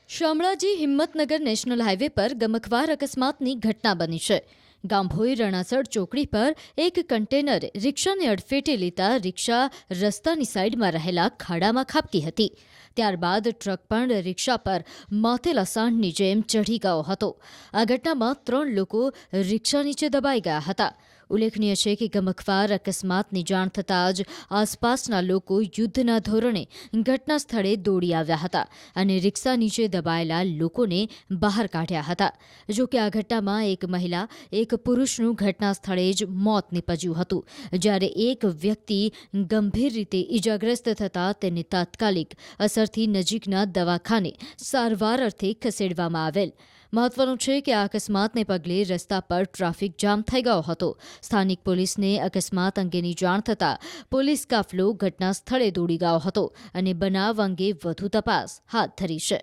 Shamlaji Himmatnagar national highway પર ગમખ્વાર અકસ્માતની ઘટના બની છે। ગાંભોઈ રણાસર ચોકડી પર એક કન્ટેનર રિક્ષાને અડફેટે લેતા રિક્ષા રસ્તાની સાઈડમાં રહેલા ખાડામાં ખાબકી હતી। ત્યારબાદ ટ્રક પણ રિક્ષા પર માથેલા સાંઢની જેમ ચઢી ગયો હતો। આ ઘટનામાં 3 લોકો રિક્ષા નીચે દબાઈ ગયા હતા। ઉલ્લેખનીય છે કે ગમખ્વાર અકસ્માતની જાણ થતાં જ આસપાસના લોકો યુદ્ધના ધોરણે ઘટના સ્થળે દોડી આવ્યા હતા અને રિક્ષા નીચે દબાયેલા લોકોને બહાર કાઢ્યા હતા। જો કે આ ઘટનામાં એક મહિલા એક પુરુષનું ઘટના સ્થળે જ મોત નીપજ્યું હતું, જ્યારે એક વ્યક્તિ ગંભીર રીતે ઇજાગ્રસ્ત થતાં તેને તાત્કાલિક અસરથી નજીકના દવાખાને સારવાર અર્થે ખસેડવામાં આવેલ। મહત્વનું છે કે આ અકસ્માતને પગલે રસ્તા પર ટ્રાફિક જામ થઈ ગયો હતો। સ્થાનિક પોલીસને અકસ્માત અંગેની જાણ થતાં પોલીસ કાફલો ઘટના સ્થળે દોડી ગયો હતો અને બનાવ અંગે વધુ તપાસ હાથ ધરી છે।